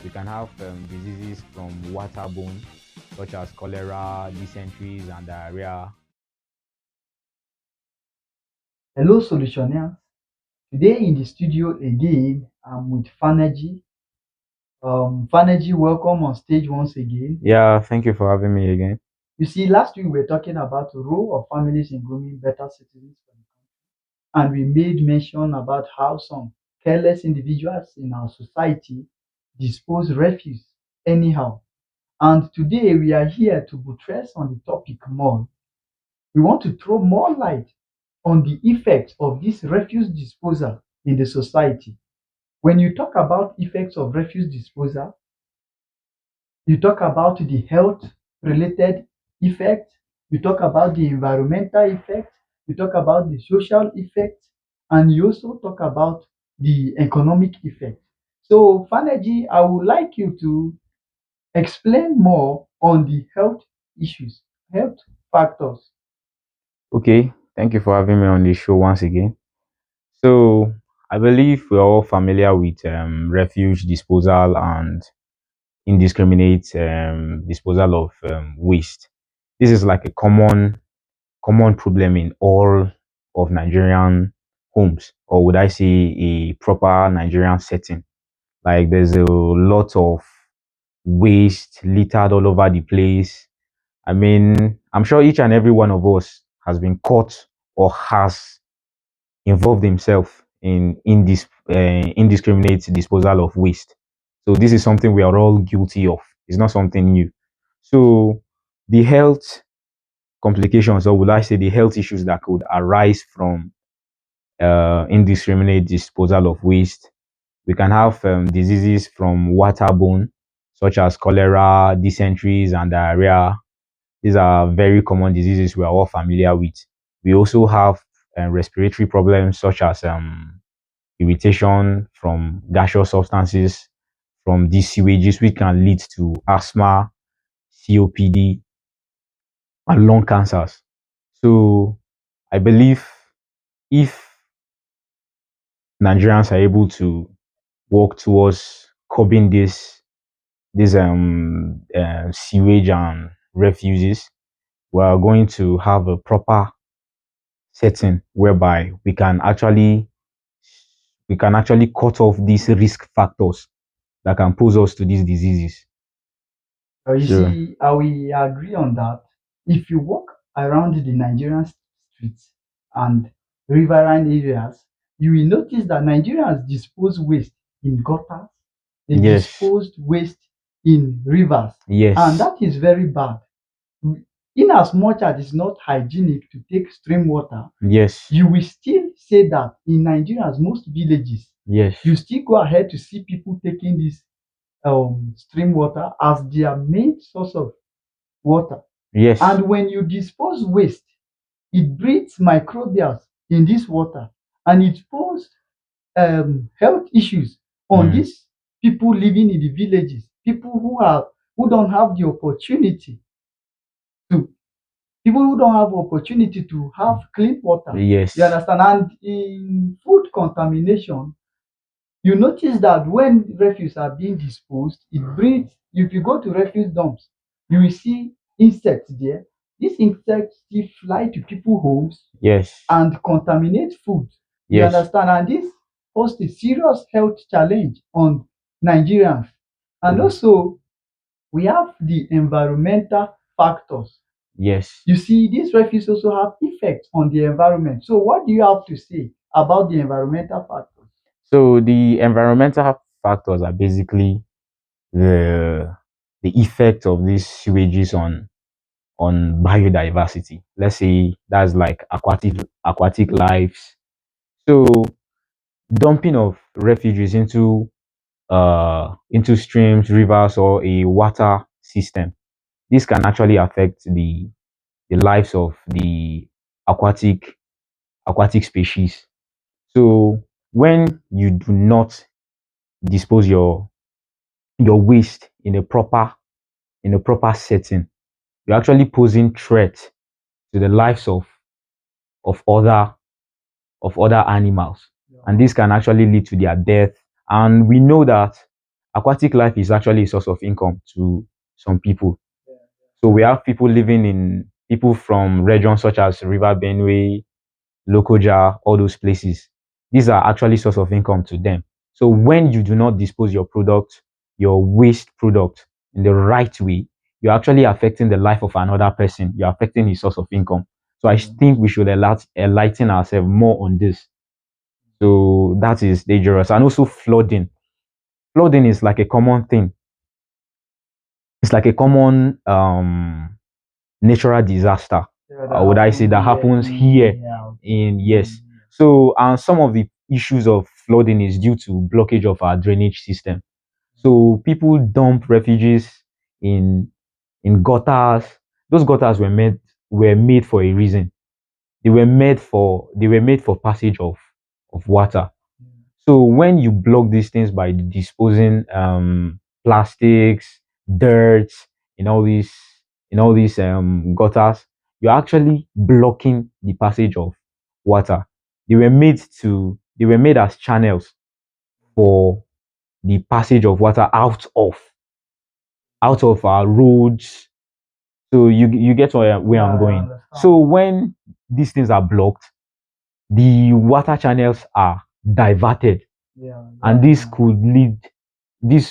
We can have diseases from waterborne, such as cholera, dysentery, and diarrhea. Hello, Solutionnaires. Today in the studio again, I'm with Fanergy. Fanergy, welcome on stage once again. Yeah, thank you for having me again. You see, last week we were talking about the role of families in grooming better citizens for the country, and we made mention about how some careless individuals in our society dispose refuse anyhow. And today we are here to buttress on the topic more. We want to throw more light on the effects of this refuse disposal in the society. When you talk about effects of refuse disposal, you talk about the health related effect, you talk about the environmental effect, you talk about the social effect, and you also talk about the economic effect. So, Faneji, I would like you to explain more on the health issues, health factors. Okay, thank you for having me on the show once again. So, I believe we're all familiar with refuge disposal and indiscriminate disposal of waste. This is like a common problem in all of Nigerian homes, or would I say a proper Nigerian setting. Like there's a lot of waste littered all over the place. I mean, I'm sure each and every one of us has been caught or has involved himself in indiscriminate disposal of waste. So this is something we are all guilty of. It's not something new. So the health complications, or would I say the health issues that could arise from indiscriminate disposal of waste, we can have diseases from waterborne, such as cholera, dysentery, and diarrhea. These are very common diseases we are all familiar with. We also have respiratory problems such as irritation from gaseous substances from these sewages, which can lead to asthma, COPD, and lung cancers. So I believe if Nigerians are able to work towards curbing this sewage and refuses, we are going to have a proper setting whereby we can actually cut off these risk factors that can pose us to these diseases. You So see, I will agree on that. If you walk around the Nigerian streets and riverine areas, you will notice that Nigerians dispose waste in gutters, they yes, disposed waste in rivers, and yes, that is very bad. In as much as it's not hygienic to take stream water, yes, you will still say that in Nigeria's most villages, yes, you still go ahead to see people taking this stream water as their main source of water. yes, And when you dispose waste, it breeds microbials in this water and it poses health issues on mm, these people living in the villages, people who don't have the opportunity to people who don't have opportunity to have clean water. You yes, understand? And in food contamination, you notice that when refuse are being disposed, it breeds. If you go to refuse dumps, you will see insects there. These insects still fly to people's homes yes, and contaminate food. You yes, understand? And this poses a serious health challenge on Nigerians. And mm, also, we have the environmental factors. yes. You see, these refuse also have effects on the environment. So, what do you have to say about the environmental factors? So the environmental factors are basically the the effect of these sewages on biodiversity. Let's say that's like aquatic lives. So dumping of refugees into streams, rivers, or a water system. This can actually affect the lives of the aquatic aquatic species. So when you do not dispose your waste in a proper setting, you're actually posing threat to the lives of other of other animals, Yeah. and this can actually lead to their death. And we know that aquatic life is actually a source of income to some people. So we have people from regions such as River Benue, Lokoja, all those places. These are actually source of income to them. So when you do not dispose your product, your waste product in the right way, you're actually affecting the life of another person. You're affecting his source of income. So I think we should enlighten ourselves more on this. So that is dangerous. And also flooding. Flooding is like a common thing. It's like a common natural disaster. Would I say that happens here in yes. So and some of the issues of flooding is due to blockage of our drainage system. So people dump refugees in gutters. Those gutters were made for a reason. They were made for passage of water. So when you block these things by disposing plastics, dirt in all these gutters, you're actually blocking the passage of water. They were made as channels for the passage of water out of our roads. So you get where I'm going. So when these things are blocked, the water channels are diverted, and these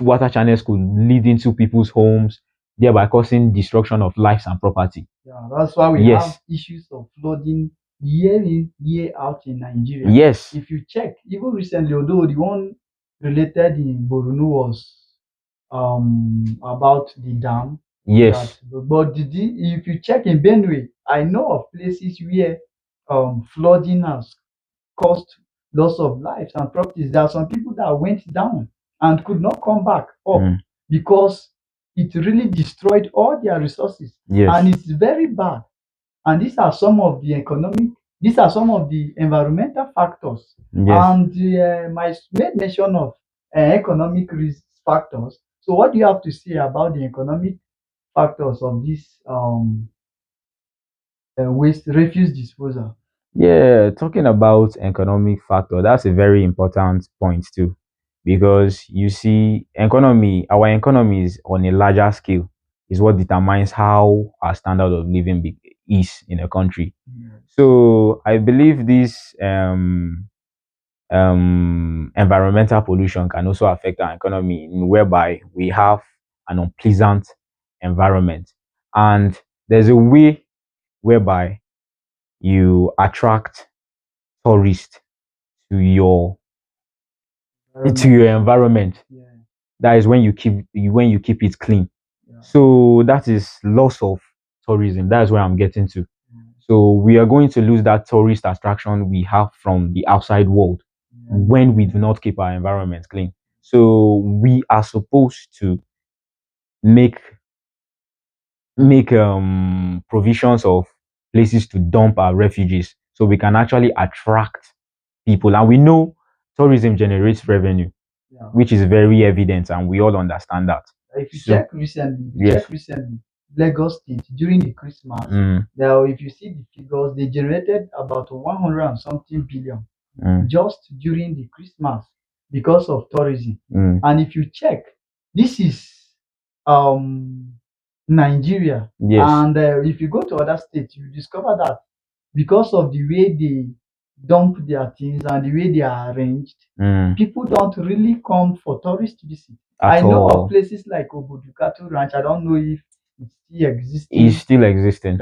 water channels could lead into people's homes, thereby causing destruction of lives and property. That's why we Yes. have issues of flooding year in, year out in Nigeria. Yes. If you check, even recently, although the one related in Borno was about the dam. Yes. But if you check in Benue, I know of places where flooding has caused loss of lives and properties. There are some people that went down and could not come back up because it really destroyed all their resources. Yes. And it's very bad. And these are some of the environmental factors. Yes. And my made mention of economic risk factors. So, what do you have to say about the economic factors of this waste refuse disposal? Yeah, talking about economic factor, that's a very important point too, because you see, our economy is on a larger scale, is what determines how our standard of living is in a country. So I believe this environmental pollution can also affect our economy, in whereby we have an unpleasant environment, and there's a way whereby you attract tourists to your environment. That is when you keep it clean. So that is loss of tourism. That's where I'm getting to. So we are going to lose that tourist attraction we have from the outside world when we do not keep our environment clean. So we are supposed to make make provisions of places to dump our refugees, so we can actually attract people. And we know tourism generates revenue, which is very evident, and we all understand that. If you So check recently, yes. Lagos State during the Christmas, now if you see the figures, they generated about 100 and something billion just during the Christmas because of tourism. And if you check, this is um Nigeria. Yes. And if you go to other states, you discover that because of the way they dump their things and the way they are arranged, people don't really come for tourist visit. At I know all. of places like Obodukatu Ranch. I don't know if it's still existing. Is still existing.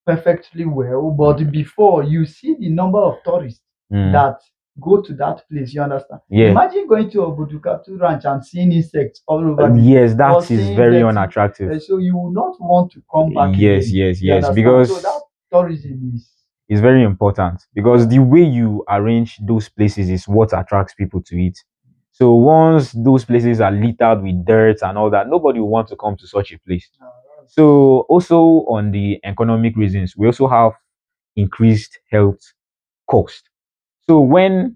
Perfectly well, but before you see the number of tourists that go to that place, you understand? Yeah. Imagine going to Obodukatu Ranch and seeing insects all over. Yes, or that is seeing very dirty, unattractive. so you will not want to come back Yes, again. yes, You yes. understand? Because So that tourism is it's very important, because the way you arrange those places is what attracts people to it. So once those places are littered with dirt and all that, nobody will want to come to such a place. So also on the economic reasons, we also have increased health cost. So when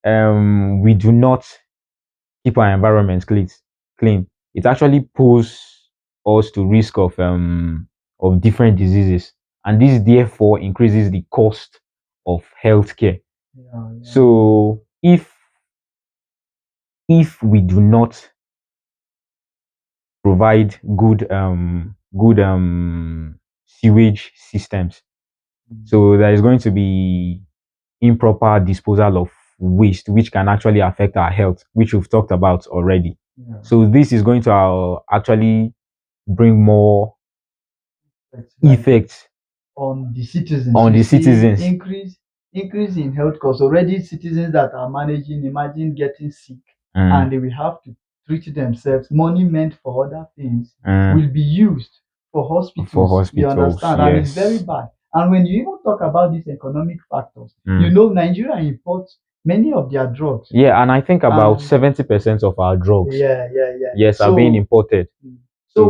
we do not keep our environment clean, it actually poses us to risk of different diseases, and this therefore increases the cost of healthcare. So if we do not provide good sewage systems. So there is going to be improper disposal of waste, which can actually affect our health, which we've talked about already. Yeah. So this is going to actually bring more It's like effects on the citizens. on You the see citizens. increase in health costs. Already citizens that are managing, imagine getting sick Mm, and they will have to treat themselves. Money meant for other things mm, will be used for for hospitals. You hospitals, understand? And it's very yes. bad. And when you even talk about these economic factors, you Mm. know Nigeria imports many of their drugs. Yeah, and I think about And 70% of our drugs, yeah. yes, are being So imported. so So,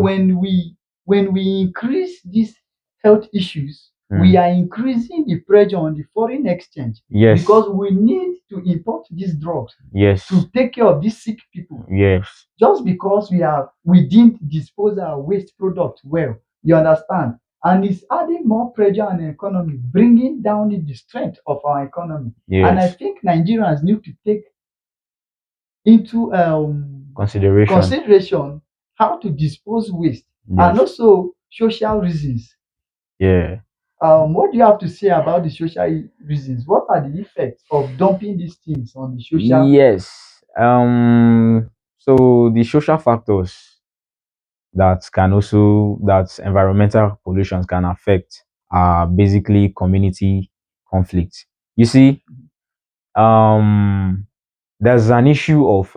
when we increase these health issues, we mm, are increasing the pressure on the foreign exchange yes, because we need to import these drugs yes, to take care of these sick people. yes, Just because we didn't dispose our waste product well, you understand? And it's adding more pressure on the economy, bringing down the strength of our economy. And I yes. think Nigerians need to take into Consideration, consideration how to dispose waste and yes, also social reasons. yeah. What do you have to say about the social reasons? What are the effects of dumping these things on the social? Yes. So the social factors that environmental pollution can affect are basically community conflict. You see, um, there's an issue of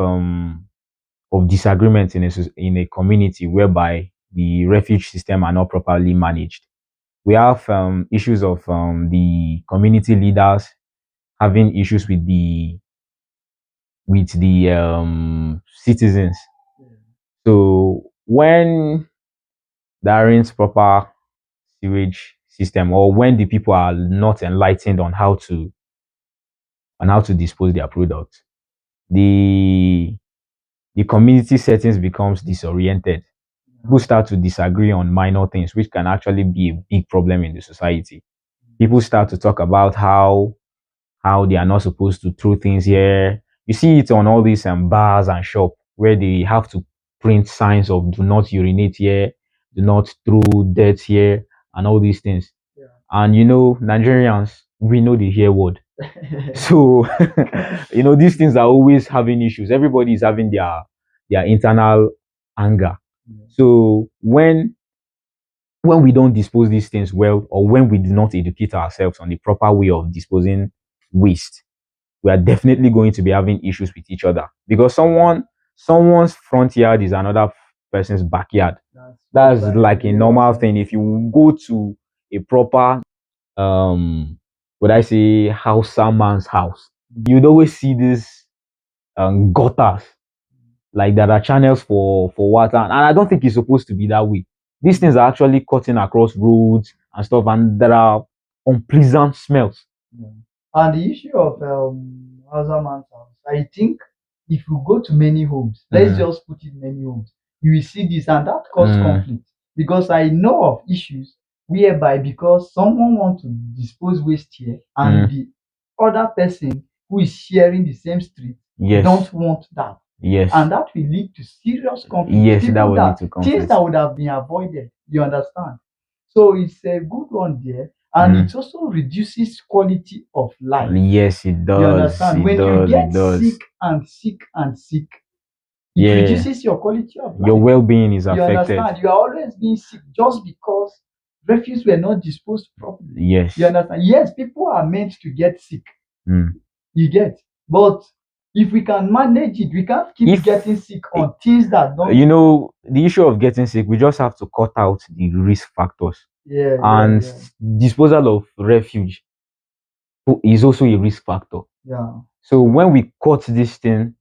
disagreement in a community whereby the refuge system are not properly managed. We have issues of the community leaders having issues with the citizens. So when there aren't proper sewage system, or when the people are not enlightened on how to dispose their products, the the community settings becomes disoriented. People start to disagree on minor things, which can actually be a big problem in the society. People start to talk about how they are not supposed to throw things here. You see it on all these bars and shop where they have to print signs of "Do not urinate here," "Do not throw dirt here," and all these things. Yeah. And Nigerians, we know the here word. Yeah. So these things are always having issues. Everybody is having their internal anger. So when we don't dispose these things well, or when we do not educate ourselves on the proper way of disposing waste, we are definitely going to be having issues with each other, because someone's front yard is another person's backyard. That's That's very, like a very normal well. thing. If you go to a proper would I say Hausa man's house, you'd always see these gutters, like there are channels for water, and I don't think it's supposed to be that way. These things are actually cutting across roads and stuff, and there are unpleasant smells. Yeah. And the issue of Hausa man's house, I think if you go to many homes, let's Mm, just put it many homes, you will see this and that cause mm, conflict. Because I know of issues whereby because someone wants to dispose waste here and mm. the other person who is sharing the same street Yes, don't want that. yes, And that will lead to serious conflict. yes. That People will lead that to things conflict. that would have been avoided, you understand? So it's a good one there and Mm. it also reduces quality of life. Yes, it You does. understand? It When you does. It get does. sick and sick and sick, it Yeah, reduces your quality of your life. well-being is You affected. understand? You are always being sick just because refuse were not disposed properly. You Yes. understand? Yes, people are meant to get sick. Mm. You get, but if we can manage it, we can't keep If getting sick on things that don't. the issue of getting sick, we just have to cut out the risk factors, and Yeah, disposal of refuge is also a risk factor. yeah, So when we cut this thing,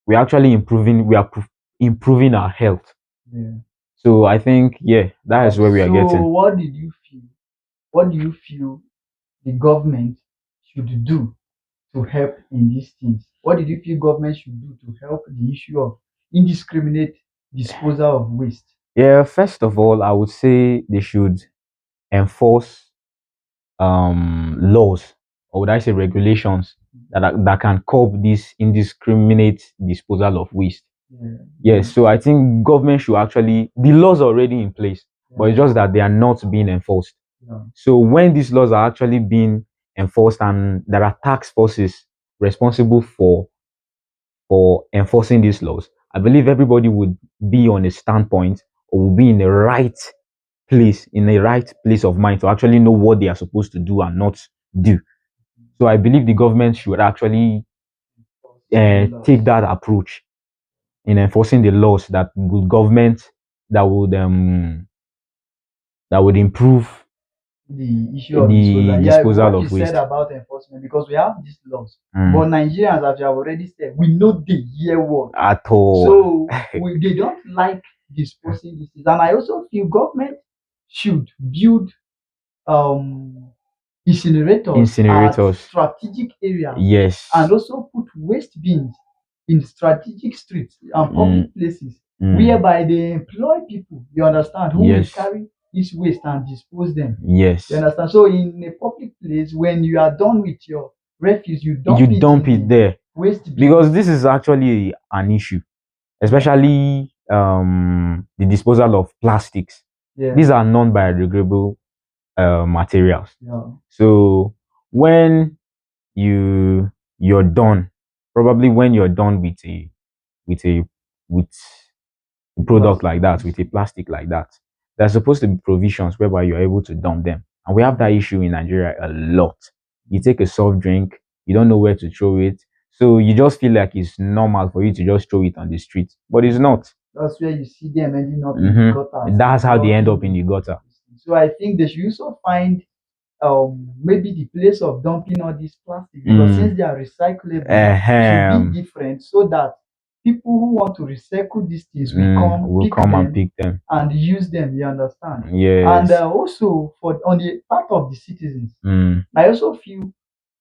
we're actually improving our health. yeah. So I think, yeah, that is where we are So, getting. what did you feel? What do you feel the government should do to help in these things? What did you feel government should do to help the issue of indiscriminate disposal of waste? Yeah, first of all, I would say they should enforce laws, or would I say regulations, that can curb this indiscriminate disposal of waste. Yeah. Yes, so I think government should actually, the laws are already in place, but it's just that they are not being enforced. Yeah. So when these laws are actually being enforced and there are tax forces responsible for enforcing these laws, I believe everybody would be on a standpoint or will be in the right place, in the right place of mind to actually know what they are supposed to do and not do. So I believe the government should actually take that approach in enforcing the laws that would government that would um that would improve The issue of the disposal. Yeah, disposal what you of said waste. about enforcement, because we have these laws, Mm, but Nigerians, as you have already said, we know the year word. at all. So they don't like disposing this. And I also feel government should build um incinerators at Incinerators. strategic areas Yes. and also put waste bins in strategic streets and Mm, public places whereby they employ people, you understand, who will yes. carry this waste and dispose them. Yes. You understand? So in a public place, when you are done with your refuse, you You dump it dump in it the there waste bin. because this is actually an issue, especially the disposal of plastics. Yeah. These are non-biodegradable materials. Yeah. So when you're done, probably when you're done with a with a product like that, with a plastic like that, there's supposed to be provisions whereby you're able to dump them. And we have that issue in Nigeria a lot. You take a soft drink, you don't know where to throw it. So you just feel like it's normal for you to just throw it on the street. But it's not. That's where you see them ending up in the gutters. That's how they end up in the gutter. So I think they should also find maybe the place of dumping all these plastic, because since they are recyclable, it should be different so that people who want to recycle these things will come and pick them and use them. You understand? Yes. And also for on the part of the citizens, Mm. I also feel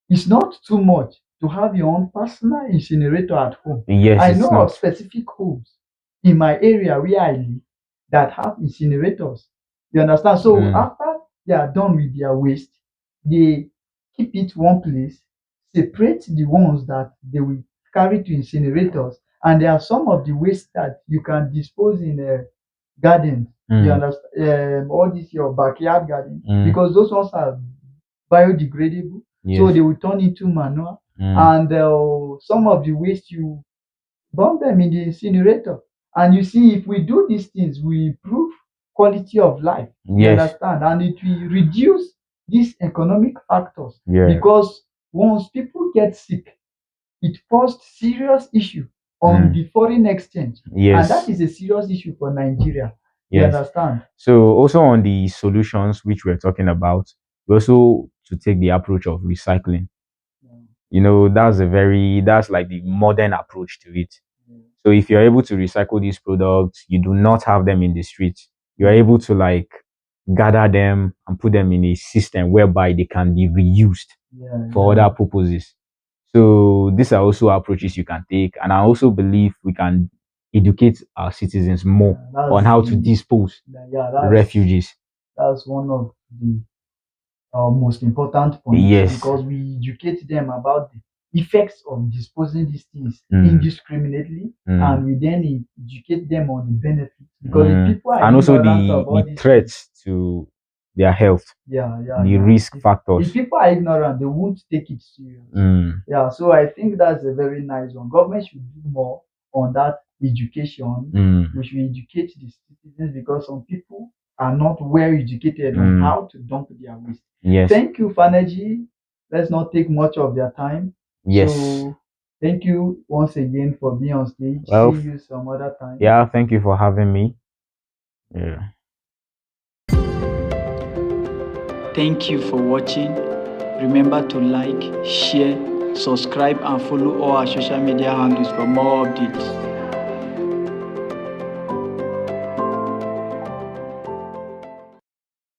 it's not too much to have your own personal incinerator at home. Yes, I it's know not. of specific homes in my area where I live that have incinerators. You understand? So after they are done with their waste, they keep it one place, separate the ones that they will carry to incinerators, and there are some of the waste that you can dispose in a garden. You understand? All this your backyard garden, because those ones are biodegradable. So Yes. they will turn into manure, Mm. and some of the waste you burn them in the incinerator. And you see, if we do these things, we improve quality of life. You Yes. understand? And it will reduce these economic factors. Yeah. Because once people get sick, it caused serious issue on the foreign exchange. Yes. And that is a serious issue for Nigeria. You Yes. understand? So also on the solutions which we're talking about, we also to take the approach of recycling. You know, that's like the modern approach to it. So if you're able to recycle these products, you do not have them in the streets. You're able to like gather them and put them in a system whereby they can be reused for other purposes. So these are also approaches you can take. And I also believe we can educate our citizens more on how to dispose refugees. That's one of the most important points. Yes. Because we educate them about the effects of disposing these things indiscriminately, and we then educate them on the benefits. Because if people are and also ignorant about the these threats to their health, the risk factors. If people are ignorant, they won't take it serious. Yeah, so I think that's a very nice one. Government should do more on that education. We should educate the citizens, because some people are not well educated on how to dump their waste. Yes. Thank you, Faneji. Let's not take much of their time. Yes. So thank you once again for being on stage. Well, see you some other time. Yeah, thank you for having me. Yeah. Thank you for watching. Remember to like, share, subscribe, and follow all our social media handles for more updates.